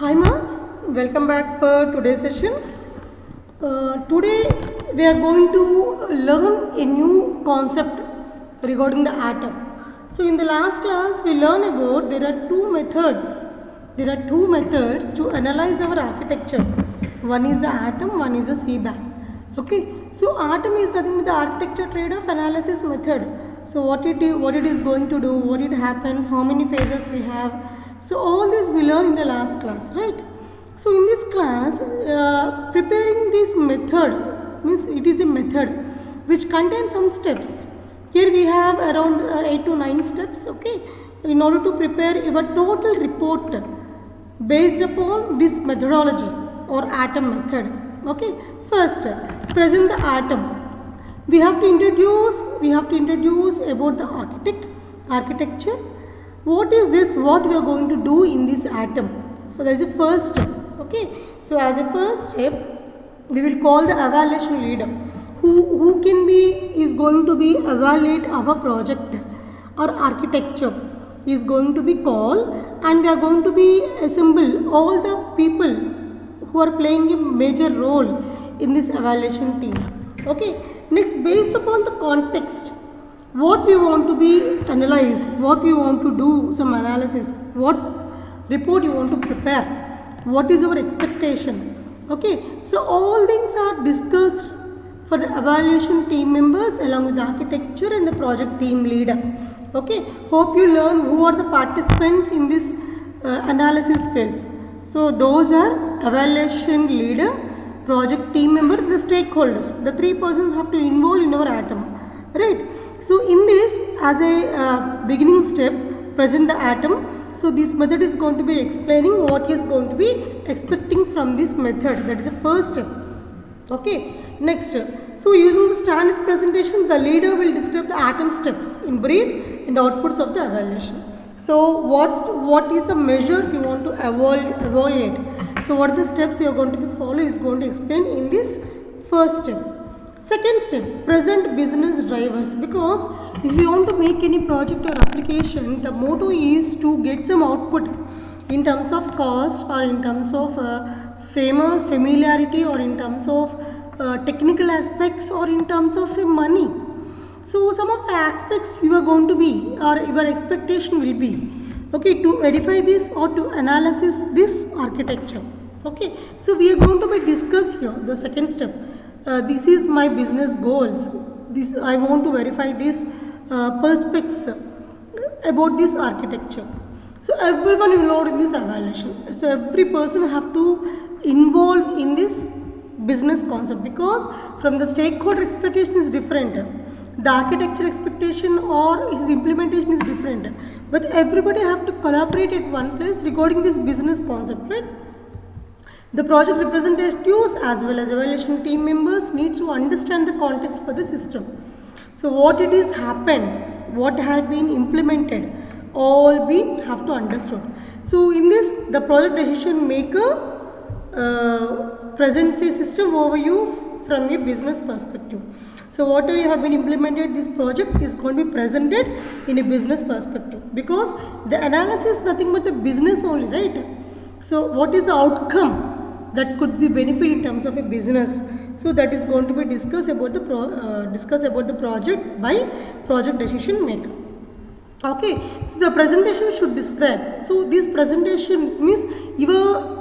Hi Ma, welcome back for today's session. Today we are going to learn a new concept regarding the atom. So in the last class we learned about there are two methods. There are two methods to analyze our architecture. One is the atom, one is the CBAM. Okay. So atom is nothing but the architecture trade-off analysis method. So what it is going to do, what it happens, how many phases we have. So all this we learned in the last class, right? So in this class, preparing this method means it is a method which contains some steps. Here we have around 8 to 9 steps, okay, in order to prepare your total report based upon this methodology or atom method. Okay, first present the atom. We have to introduce about the architecture. What is this? What we are going to do in this atom? So that is the first step. Okay. So as a first step, we will call the evaluation leader, who is going to be evaluate our project or architecture is going to be called, and we are going to be assemble all the people who are playing a major role in this evaluation team. Okay. Next, based upon the context, what we want to be analyze, what we want to do some analysis, what report you want to prepare, what is our expectation. Okay, so all things are discussed for the evaluation team members along with the architecture and the project team leader. Okay, hope you learn who are the participants in this analysis phase. So those are evaluation leader, project team member, the stakeholders. The three persons have to involve in our atom, right? So in this, as a beginning step, present the atom. So this method is going to be explaining what is going to be expecting from this method. That is the first step. Okay. Next, so using the standard presentation, the leader will describe the atom steps in brief and outputs of the evaluation. So what is the measures you want to evaluate? So what are the steps you are going to be follow is going to explain in this first step. Second step, present business drivers, because if you want to make any project or application, the motto is to get some output in terms of cost or in terms of familiarity or in terms of technical aspects or in terms of money. So some of the aspects you are going to be or your expectation will be, okay, to verify this or to analysis this architecture. Okay, so we are going to be discuss here the second step. This is my business goals. This I want to verify this perspectives about this architecture. So everyone will know in this evaluation. So every person have to involve in this business concept, because from the stakeholder expectation is different. The architecture expectation or his implementation is different. But everybody have to collaborate at one place regarding this business concept, right? The project representatives as well as evaluation team members need to understand the context for the system. So what it is happened, what has been implemented, all we have to understood. So in this, the project decision maker presents a system overview from a business perspective. So whatever you have been implemented, this project is going to be presented in a business perspective, because the analysis is nothing but the business only, right? So what is the outcome that could be benefit in terms of a business? So that is going to be discussed about the project by project decision maker. Okay, so the presentation should describe. So this presentation means your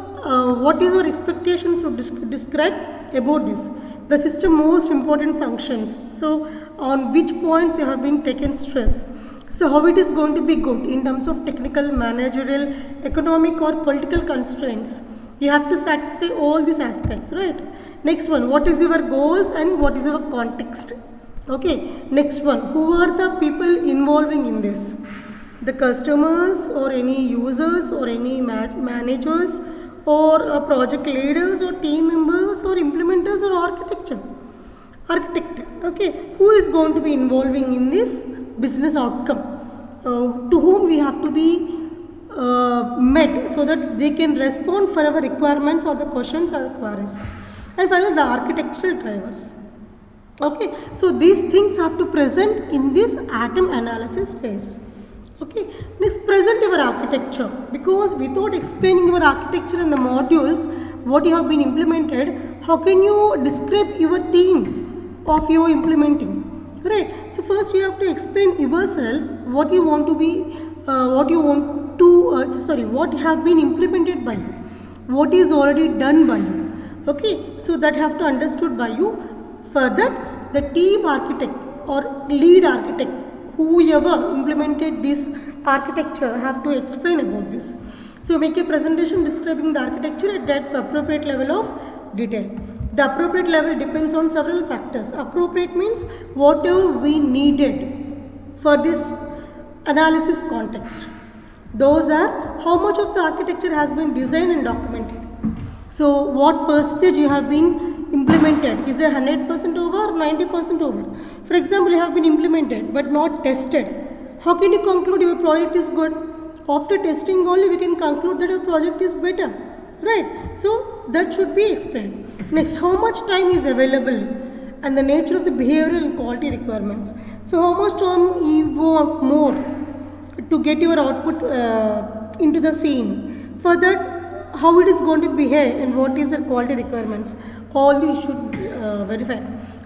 what is your expectations to describe about this. The system most important functions. So on which points you have been taken stress. So how it is going to be good in terms of technical, managerial, economic or political constraints. You have to satisfy all these aspects, right? Next one, what is your goals and what is your context? Okay, next one, who are the people involving in this? The customers or any users or any managers or project leaders or team members or implementers or architect. Okay, who is going to be involving in this business outcome? To whom we have to be met so that they can respond for our requirements or the questions or queries. And finally, the architectural drivers. Okay, so these things have to present in this atom analysis phase. Okay, next present your architecture, because without explaining your architecture and the modules what you have been implemented, how can you describe your theme of your implementing, right? So first you have to explain yourself what you want to be, what have been implemented by you, what is already done by you. Okay, so that have to understood by you. For that, the team architect or lead architect, whoever implemented this architecture, have to explain about this. So make a presentation describing the architecture at that appropriate level of detail. The appropriate level depends on several factors. Appropriate means whatever we needed for this analysis context. Those are how much of the architecture has been designed and documented. So what percentage you have been implemented? Is it 100% over or 90% over? For example, you have been implemented but not tested. How can you conclude your project is good? After testing only we can conclude that your project is better, right? So that should be explained. Next, how much time is available and the nature of the behavioral and quality requirements. So how much time you want more to get your output into the scene. For that, how it is going to behave and what is the quality requirements. All these should verify.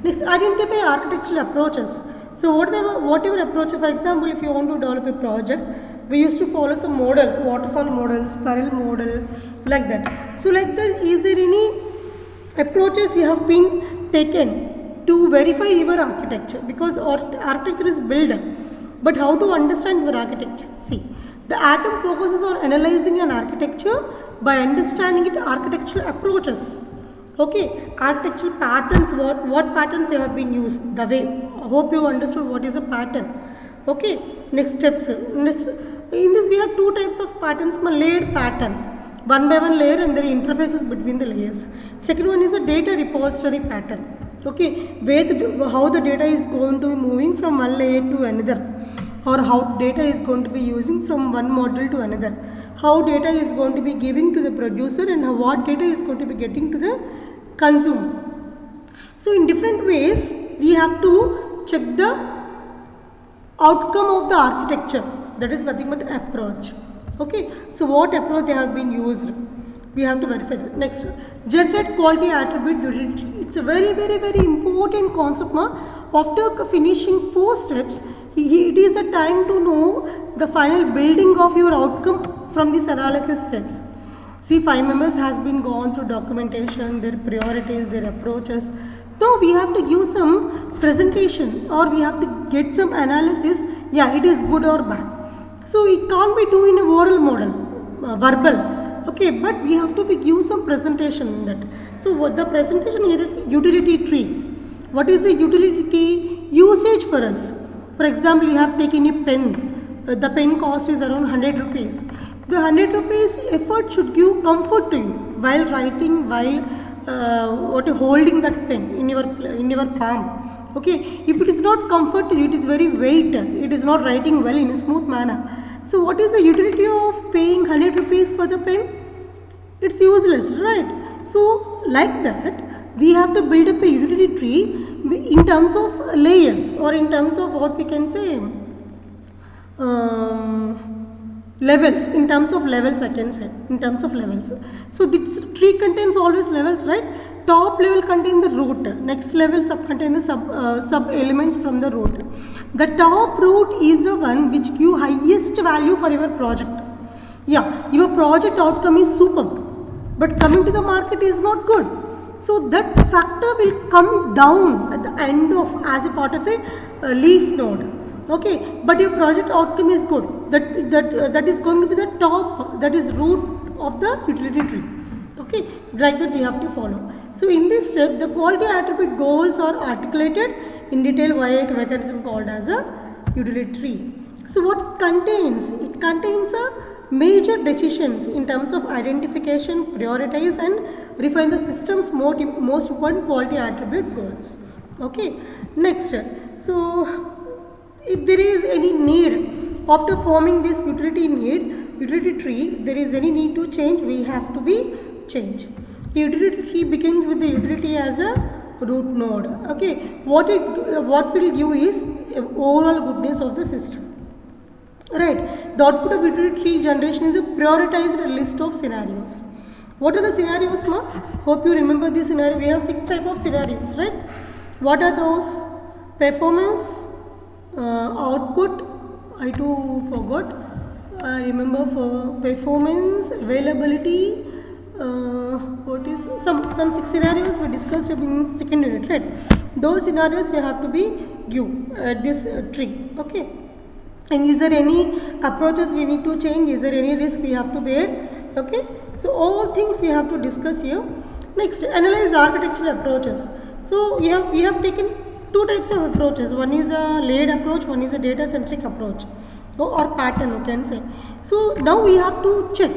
Next, identify architectural approaches. So whatever approach, for example, if you want to develop a project, we used to follow some models, waterfall models, spiral model, like that. So like that, is there any approaches you have been taken to verify your architecture? Because architecture is built up. But how to understand your architecture? See, the atom focuses on analyzing an architecture by understanding its architectural approaches. Okay, architectural patterns, what patterns you have been used, the way. I hope you understood what is a pattern. Okay, next steps. In this we have two types of patterns, layered pattern. One by one layer and there are interfaces between the layers. Second one is a data repository pattern. Okay, where how the data is going to be moving from one layer to another, or how data is going to be using from one model to another, how data is going to be giving to the producer and what data is going to be getting to the consumer. So in different ways we have to check the outcome of the architecture, that is nothing but the approach. Okay, so what approach they have been used, we have to verify that. Next, generate quality attribute utility. It's a very important concept. After finishing 4 steps, it is the time to know the final building of your outcome from this analysis phase. See, 5 members has been gone through documentation, their priorities, their approaches. Now we have to give some presentation or we have to get some analysis. Yeah, it is good or bad. So it can't be do in a oral model, verbal. Okay, but we have to give some presentation in that. So what the presentation here is utility tree. What is the utility usage for us? For example, you have taken a pen. The pen cost is around 100 rupees. The 100 rupees effort should give comfort to you while writing, while holding that pen in your palm. Okay, if it is not comfort to you, it is very weight. It is not writing well in a smooth manner. So what is the utility of paying 100 rupees for the pen? It's useless, right? So like that, we have to build up a utility tree in terms of layers, or in terms of what we can say, levels. In terms of levels, I can say, in terms of levels. So this tree contains always levels, right? Top level contains the root, next level contain the sub elements from the root. The top root is the one which gives highest value for your project. Yeah, your project outcome is superb, but coming to the market is not good. So that factor will come down at the end of as a part of a leaf node. Okay, but your project outcome is good. That is going to be the top, that is root of the utility tree. Okay, like that we have to follow. So in this step, the quality attribute goals are articulated in detail via a mechanism called as a utility tree. So what it contains? It contains a major decisions in terms of identification, prioritize and refine the system's most important quality attribute goals. Okay, next. So if there is any need after forming this utility tree, there is any need to change, we have to be changed. The utility tree begins with the utility as a root node. Okay, what will give is overall goodness of the system. Right. The output of iterative tree generation is a prioritized list of scenarios. What are the scenarios, ma? Hope you remember this scenario. We have 6 type of scenarios, right? What are those? Performance, output. I too forgot. I remember for performance, availability. What is some 6 scenarios we discussed in second unit, right? Those scenarios we have to be give at this tree. Okay. And is there any approaches we need to change? Is there any risk we have to bear? Okay. So all things we have to discuss here. Next, analyze architectural approaches. So we have taken 2 types of approaches. One is a layered approach, one is a data centric approach, or pattern you can say. So now we have to check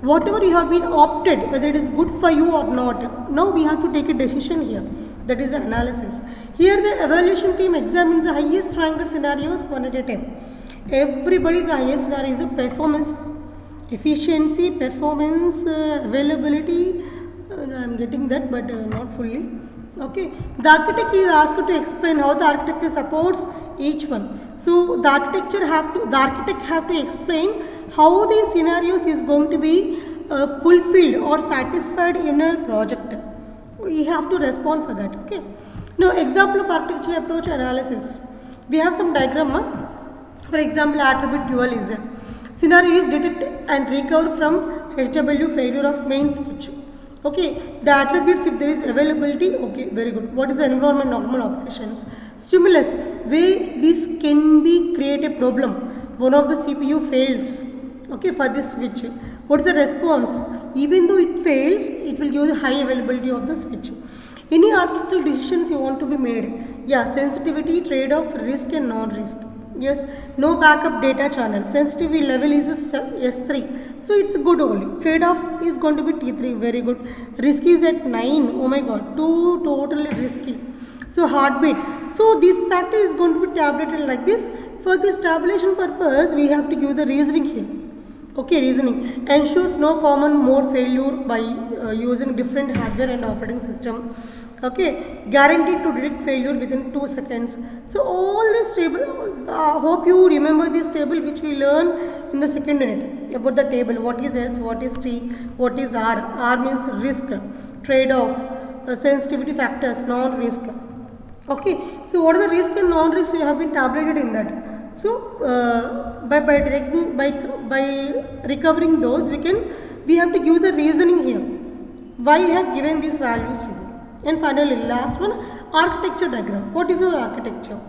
whatever you have been opted, whether it is good for you or not. Now we have to take a decision here. That is the analysis. Here the evaluation team examines the highest ranked scenarios one at a time. Everybody, the highest scenario is a performance, efficiency, performance, availability. I am getting that, but not fully. Okay. The architect is asked to explain how the architecture supports each one. So the architect have to explain how the scenarios is going to be fulfilled or satisfied in a project. We have to respond for that. Okay. Now example of architectural approach analysis. We have some diagram. For example, attribute dualism. Scenario is detect and recover from HW failure of main switch. Okay, the attributes if there is availability, okay, very good. What is the environment normal operations? Stimulus, where this can be create a problem. One of the CPU fails, okay, for this switch. What is the response? Even though it fails, it will give the high availability of the switch. Any architectural decisions you want to be made? Yeah, sensitivity, trade-off, risk and non-risk. Yes, no backup data channel. Sensitivity level is a S3. So it's good only. Trade-off is going to be T3. Very good. Risk is at 9. Oh my god. Too totally risky. So heartbeat. So this factor is going to be tabulated like this. For this tabulation purpose, we have to give the reasoning here. Okay, reasoning. Ensures no common mode failure by using different hardware and operating system. Okay, guaranteed to detect failure within 2 seconds. So all this table, hope you remember this table which we learn in the second unit about the table. What is S, what is T, what is R. R means risk, trade-off, sensitivity factors, non-risk. Okay, so what are the risk and non-risk have been tabulated in that. So by recovering those, we have to give the reasoning here. Why we have given these values to you. And finally, last one, architecture diagram. What is our architecture?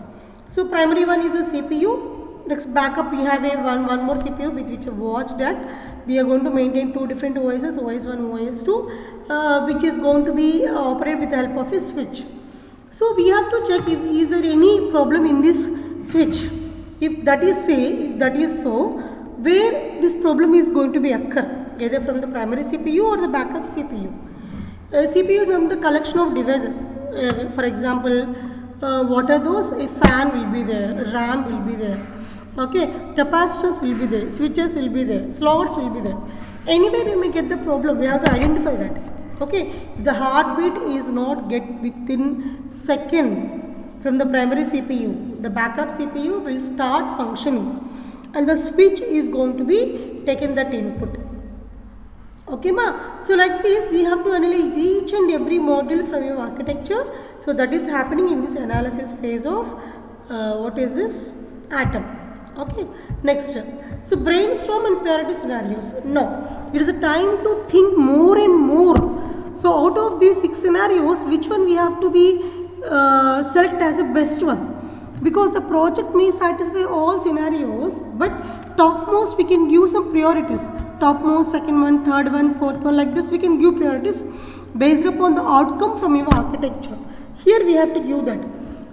So primary one is a CPU. Next backup we have a one more CPU which watch that. We are going to maintain 2 different OSs, OS1, OS2, which is going to be operated with the help of a switch. So we have to check if is there any problem in this switch. If that is so, where this problem is going to be occur, either from the primary CPU or the backup CPU. CPU is the collection of devices. For example, what are those? A fan will be there, RAM will be there, okay, capacitors will be there, switches will be there, slots will be there. Anyway, they may get the problem. We have to identify that. Okay, if the heartbeat is not get within second from the primary CPU, the backup CPU will start functioning, and the switch is going to be taken that input. Okay, ma. So like this, we have to analyze each and every module from your architecture. So that is happening in this analysis phase of what is this? Atom. Okay. Next. So brainstorm and priority scenarios. No, it is a time to think more and more. So out of these 6 scenarios, which one we have to be select as the best one? Because the project may satisfy all scenarios, but topmost we can give some priorities. Topmost, second one, third one, fourth one, like this we can give priorities based upon the outcome from your architecture. Here we have to give that.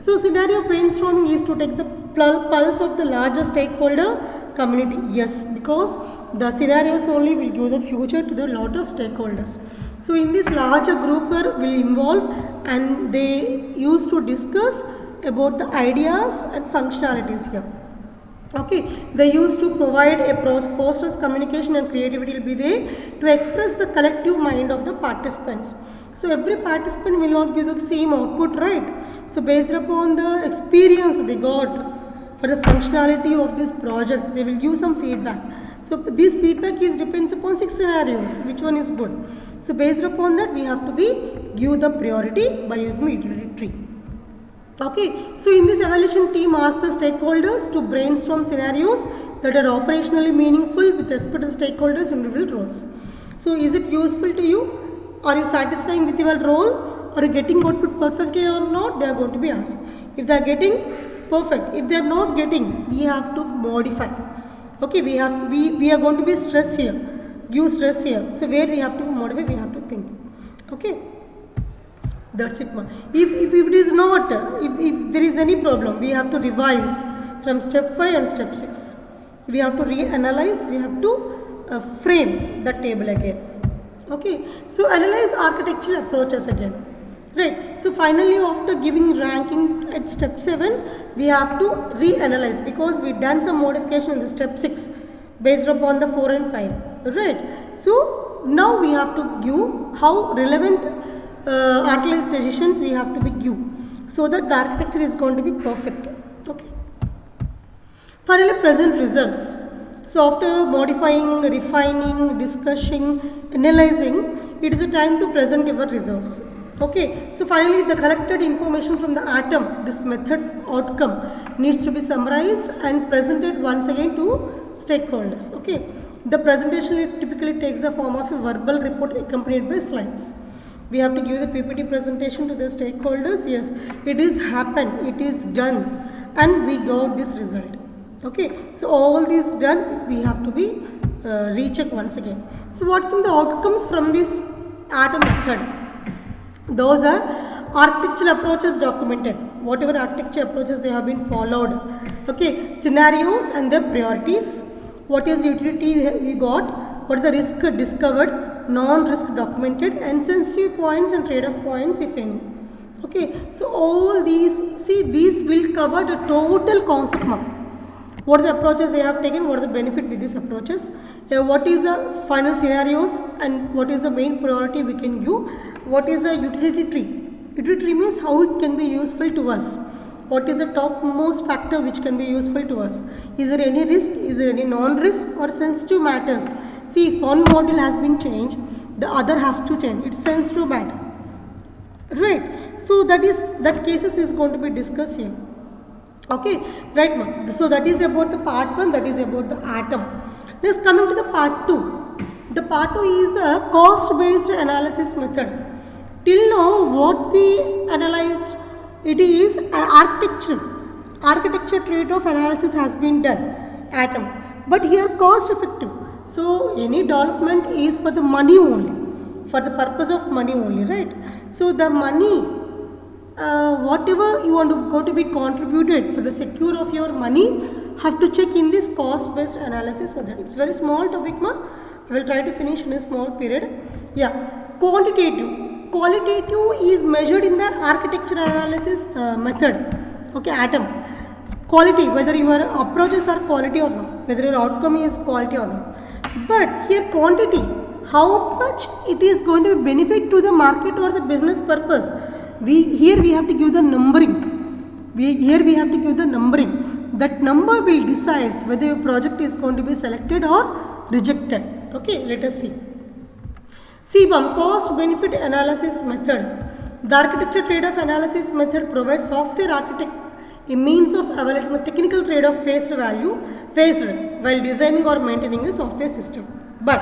So scenario brainstorming is to take the pulse of the larger stakeholder community. Yes, because the scenarios only will give the future to the lot of stakeholders. So in this larger group will involve, and they used to discuss about the ideas and functionalities here. Okay, they used to provide a fosters communication and creativity will be there to express the collective mind of the participants. So every participant will not give the same output, right? So based upon the experience they got for the functionality of this project. They will give some feedback. So this feedback is depends upon 6 scenarios, which one is good. So based upon that, we have to give the priority by using the utility tree. Okay, so in this evaluation, team asks the stakeholders to brainstorm scenarios that are operationally meaningful with respect to the stakeholders' individual roles. So is it useful to you? Are you satisfying with your role? Are you getting output perfectly or not? They are going to be asked. If they are getting perfect, if they are not getting, we have to modify. Okay, we are going to be stress here, give stress here. So where we have to modify, we have to think. Okay, that's it. If it is not, if there is any problem, we have to revise from step 5 and step 6. We have to reanalyze, we have to frame the table again. Okay, so analyze architectural approaches again. Right, so finally after giving ranking at step 7, we have to reanalyze because we done some modification in the step 6 based upon the 4 and 5. Right, so now we have to give how relevant architectural decisions we have to be give so that the architecture is going to be perfect. Okay, finally present results. So after modifying, refining, discussing, analyzing, it is a time to present your results. Okay, so finally the collected information from the atom, this method outcome needs to be summarized and presented once again to stakeholders. Okay, the presentation typically takes the form of a verbal report accompanied by slides. We have to give the PPT presentation to the stakeholders. Yes, it is happened, it is done, and we got this result. Okay, so all this done, we have to be recheck once again. So what can the outcomes from this atom method? Those are architectural approaches documented, whatever architecture approaches they have been followed. Okay, scenarios and their priorities, what is utility we got, what is the risk discovered, non-risk documented, and sensitive points and trade-off points if any. Okay, so all these, see, these will cover the total concept map. What are the approaches they have taken, what are the benefit with these approaches, what is the final scenarios, and what is the main priority we can give, what is the utility tree. Utility tree means how it can be useful to us, what is the topmost factor which can be useful to us, is there any risk, is there any non-risk or sensitive matters. See, if one module has been changed, the other has to change, it's sensitive matter. Right, so that cases is going to be discussed here. Okay, right now. So that is about the part 1, that is about the atom. Next, coming to the part 2. The part 2 is a cost based analysis method. Till now what we analyzed, it is an architecture trade-off analysis has been done, atom. But here cost effective. So any development is for the money only, for the purpose of money only, right? So the money, whatever you want to go to be contributed for the secure of your money, have to check in this cost based analysis method. It's very small topic, ma. I will try to finish in a small period. Yeah, qualitative is measured in the architecture analysis method. Okay, atom. Quality, whether your approaches are quality or not, whether your outcome is quality or not. But here quantity, how much it is going to benefit to the market or the business purpose. Here we have to give the numbering. Here we have to give the numbering. That number will decide whether your project is going to be selected or rejected. Okay, let us see. CBAM, cost benefit analysis method. The architecture trade-off analysis method provides software architect a means of evaluating the technical trade-off faced while designing or maintaining a software system. But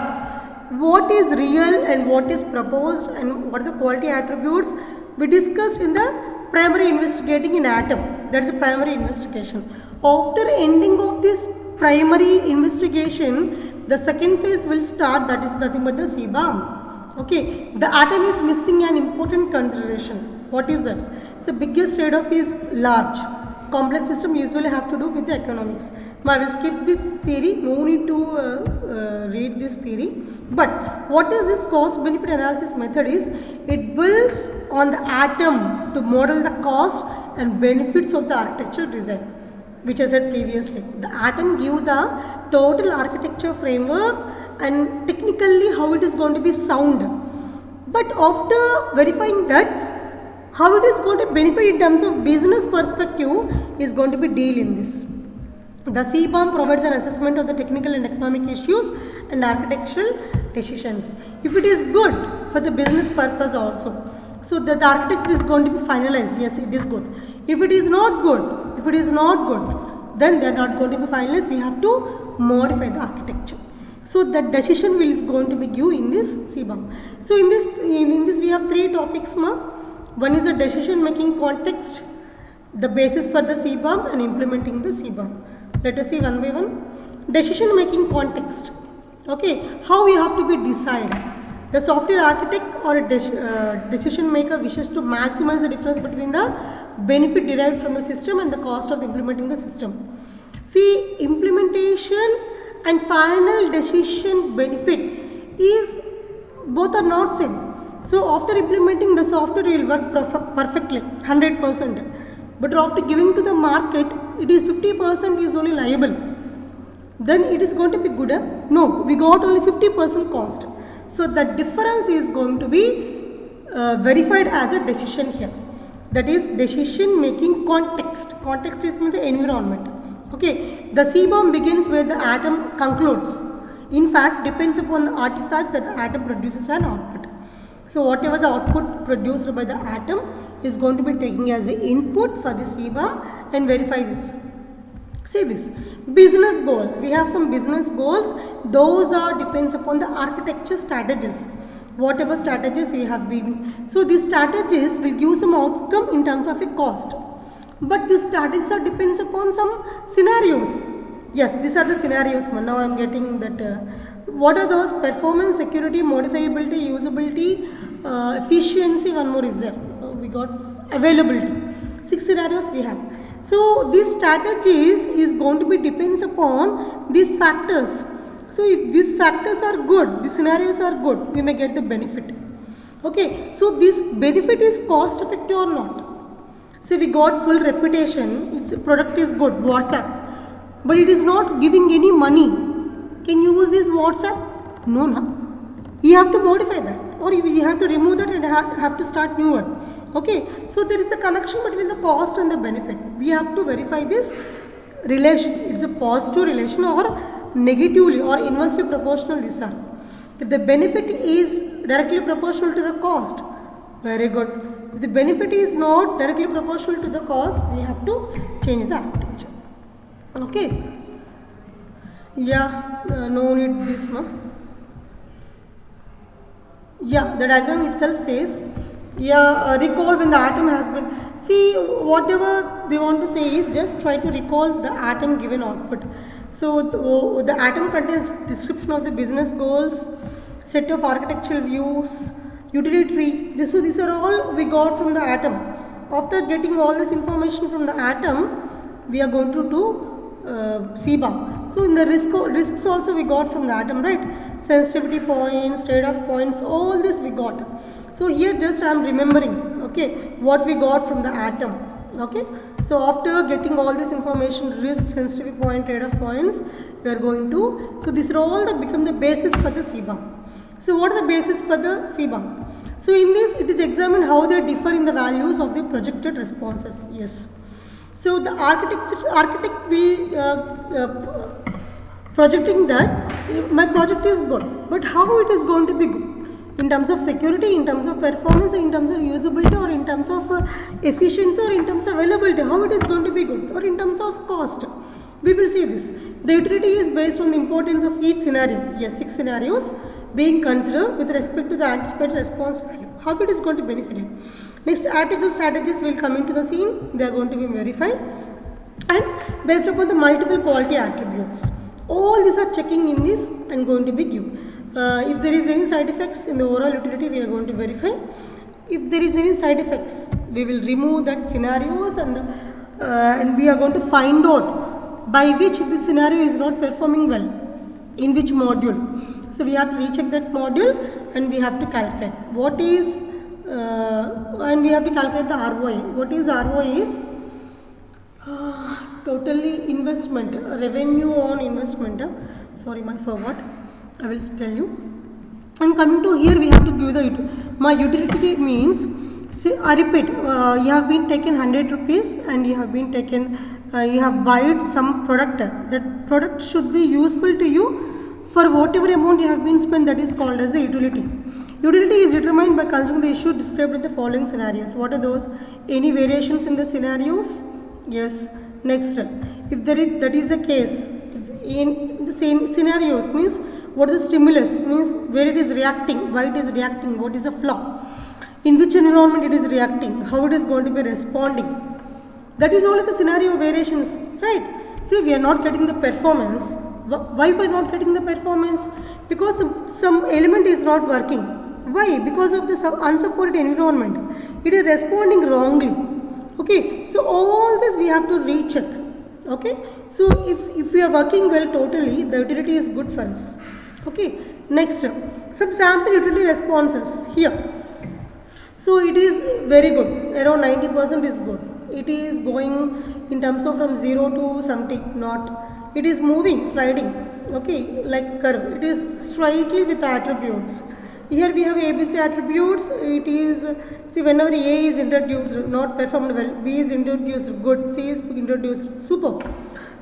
what is real and what is proposed and what are the quality attributes we discussed in the primary investigating in atom. That is a primary investigation. After ending of this primary investigation, the second phase will start, that is nothing but the CBAM. Okay, the atom is missing an important consideration. What is that? So biggest trade-off is large. Complex system usually have to do with the economics. Now I will skip this theory, no need to read this theory. But what is this cost benefit analysis method is, it builds on the atom to model the cost and benefits of the architecture design, which I said previously. The atom give the total architecture framework and technically how it is going to be sound. But after verifying that, how it is going to benefit in terms of business perspective is going to be deal in this. The CBOM provides an assessment of the technical and economic issues and architectural decisions. If it is good for the business purpose also, so the architecture is going to be finalized. Yes, it is good. If it is not good, then they are not going to be finalized. We have to modify the architecture. So that decision is going to be given in this CBOM. So in this we have three topics, ma. One is the decision making context, the basis for the CBOM, and implementing the CBOM. Let us see one by one. Decision making context. Okay, how we have to be decided. The software architect or a decision maker wishes to maximize the difference between the benefit derived from the system and the cost of implementing the system. See, implementation and final decision benefit is both are not same. So after implementing the software will work perfectly 100%, but after giving to the market it is 50% is only liable. Then it is going to be good? No, we got only 50% cost. So the difference is going to be verified as a decision here. That is decision making context. Context is the environment. Okay, the CBOM begins where the atom concludes. In fact, depends upon the artifact that the atom produces an output. So whatever the output produced by the atom is going to be taken as the input for the CBOM and verify this. See this, business goals. We have some business goals. Those are depends upon the architecture strategies. Whatever strategies we have been. So these strategies will give some outcome in terms of a cost. But these strategies are depends upon some scenarios. Yes, these are the scenarios. Now I am getting that. What are those? Performance, security, modifiability, usability, efficiency. One more is there. We got availability. 6 scenarios we have. So these strategies is going to be depends upon these factors. So if these factors are good, the scenarios are good, we may get the benefit. Okay, so this benefit is cost effective or not? Say we got full reputation, its product is good, WhatsApp, but it is not giving any money. Can you use this WhatsApp? No, no. You have to modify that, or you have to remove that and have to start new one. Okay, so there is a connection between the cost and the benefit. We have to verify this relation. It's a positive relation or negatively or inversely proportional these are. If the benefit is directly proportional to the cost, very good. If the benefit is not directly proportional to the cost, we have to change the architecture. Okay. Yeah, no need this one. Yeah, the diagram itself says, recall when the atom has been, see whatever they want to say is just try to recall the atom given output. So the atom contains description of the business goals, set of architectural views, utility tree. These are all we got from the atom. After getting all this information from the atom, we are going to do CBOM. So in the risks also we got from the atom, right? Sensitivity points, trade-off points, all this we got. So here just I am remembering, okay, what we got from the atom. Okay, so after getting all this information, risk, sensitivity point, trade-off points, we are going to, so these are all that become the basis for the CBOM. So what are the basis for the CBOM? So in this it is examined how they differ in the values of the projected responses. Yes. So the architect will projecting that my project is good, but how it is going to be good? In terms of security, in terms of performance, in terms of usability, or in terms of efficiency, or in terms of availability, how it is going to be good, or in terms of cost. We will see this. The utility is based on the importance of each scenario. Yes, 6 scenarios being considered with respect to the anticipated response value. How it is going to benefit you. Next, article strategies will come into the scene. They are going to be verified and based upon the multiple quality attributes. All these are checking in this and going to be given. If there is any side effects in the overall utility, we are going to verify. If there is any side effects, we will remove that scenarios and we are going to find out by which the scenario is not performing well, in which module. So we have to recheck that module and we have to calculate what is and we have to calculate the ROI. What is ROI is totally investment, revenue on investment. Sorry, I forgot. I will tell you. And coming to here, we have to give the my utility means. See, I repeat. You have been taken 100 rupees and you have been taken you have bought some product, that product should be useful to you for whatever amount you have been spent, that is called as a utility. Utility is determined by considering the issue described in the following scenarios. What are those? Any variations in the scenarios? Yes. Next, if that is the case, in the same scenarios, means what is the stimulus, means where it is reacting, why it is reacting, what is the flaw, in which environment it is reacting, how it is going to be responding. That is all of the scenario variations, right? See, we are not getting the performance. Why we are not getting the performance? Because some element is not working. Why? Because of the unsupported environment. It is responding wrongly. Okay, so all this we have to recheck. Okay, so if we are working well totally, the utility is good for us. Okay, next, some sample utility responses here. So it is very good, around 90% is good. It is going in terms of from 0 to something, not. It is moving, sliding, okay, like curve. It is straightly with attributes. Here we have ABC attributes. It is, see, whenever A is introduced, not performed well, B is introduced, good, C is introduced, superb.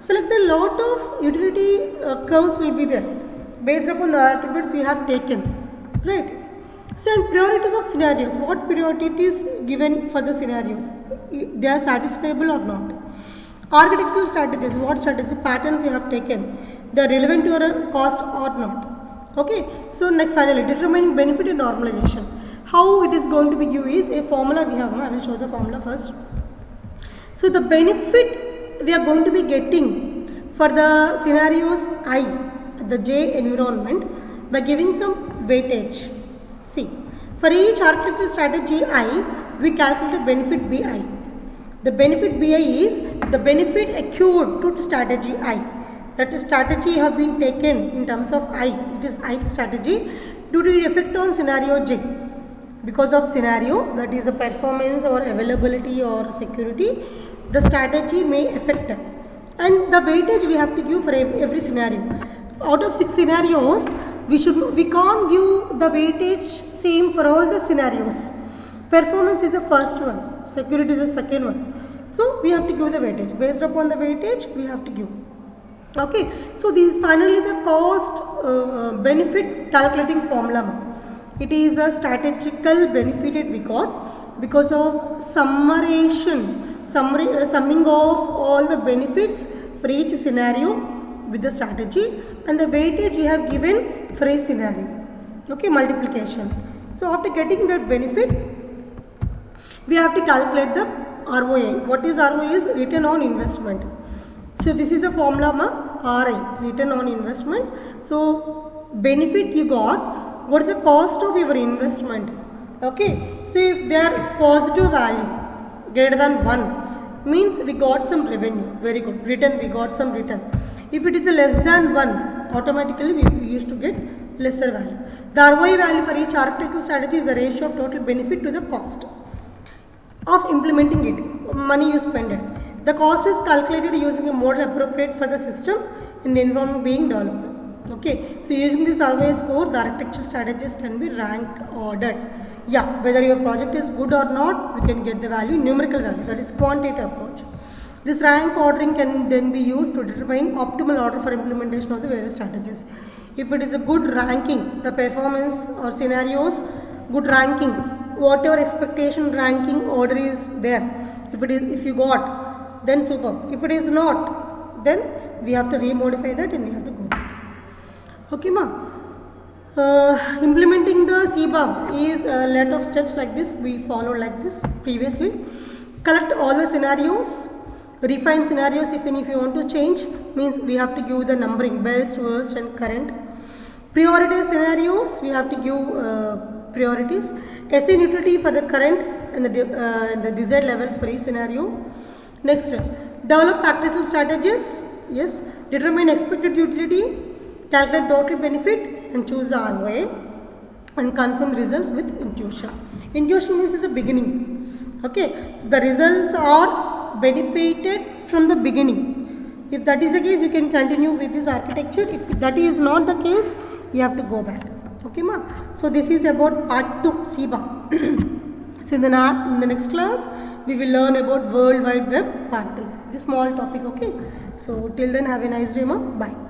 So like the lot of utility curves will be there based upon the attributes you have taken, right? So in priorities of scenarios, what priority is given for the scenarios? They are satisfiable or not? Architectural strategies, what strategy patterns you have taken, they are relevant to your cost or not? Okay, so next, finally, determining benefit and normalization. How it is going to be used is a formula we have. I will show the formula first. So the benefit we are going to be getting for the scenarios I, the J environment, by giving some weightage. See, for each architecture strategy I, we calculate benefit BI. The benefit BI is the benefit accrued to strategy I. That strategy have been taken in terms of I, it is ith strategy, due to the effect on scenario J. Because of scenario, that is a performance or availability or security, the strategy may affect. And the weightage we have to give for every scenario. Out of 6 scenarios, we can't give the weightage same for all the scenarios. Performance is the first one, security is the second one. So we have to give the weightage. Based upon the weightage, we have to give. Okay, so this is finally the cost benefit calculating formula. It is a statistical benefit we got because of summing of all the benefits for each scenario with the strategy, and the weightage you have given for each scenario. Okay, multiplication. So after getting that benefit, we have to calculate the ROI. What is ROI? Is return on investment. So this is the formula RI, return on investment. So benefit you got, what is the cost of your investment? Okay, so if they are positive value greater than 1, means we got some revenue, very good, return, we got some return. If it is less than 1, automatically we used to get lesser value. The ROI value for each architectural strategy is the ratio of total benefit to the cost of implementing it, money you spend it. The cost is calculated using a model appropriate for the system in the environment being developed. Okay, so using this ROI score, the architectural strategies can be ranked, ordered. Yeah, whether your project is good or not, we can get the value, numerical value, that is quantitative approach. This rank ordering can then be used to determine optimal order for implementation of the various strategies. If it is a good ranking, the performance or scenarios, good ranking, whatever expectation ranking order is there, if you got, then super. If it is not, then we have to remodify that and we have to go back. Okay, ma. Implementing the CBAM is a lot of steps like this. We followed like this previously. Collect all the scenarios, refine scenarios if you want to change, means we have to give the numbering best, worst and current. Prioritize scenarios, we have to give priorities. Assign utility for the current and the desired levels for each scenario. Next, develop practical strategies. Yes, determine expected utility, calculate total benefit and choose the ROI and confirm results with intuition. Intuition means it's a beginning. Okay, so the results are benefited from the beginning. If that is the case, you can continue with this architecture. If that is not the case, you have to go back. Okay, ma. So this is about part 2, CBAM. So in the next class, we will learn about World Wide Web part 3. It's a small topic, okay? So till then, have a nice day, ma. Bye.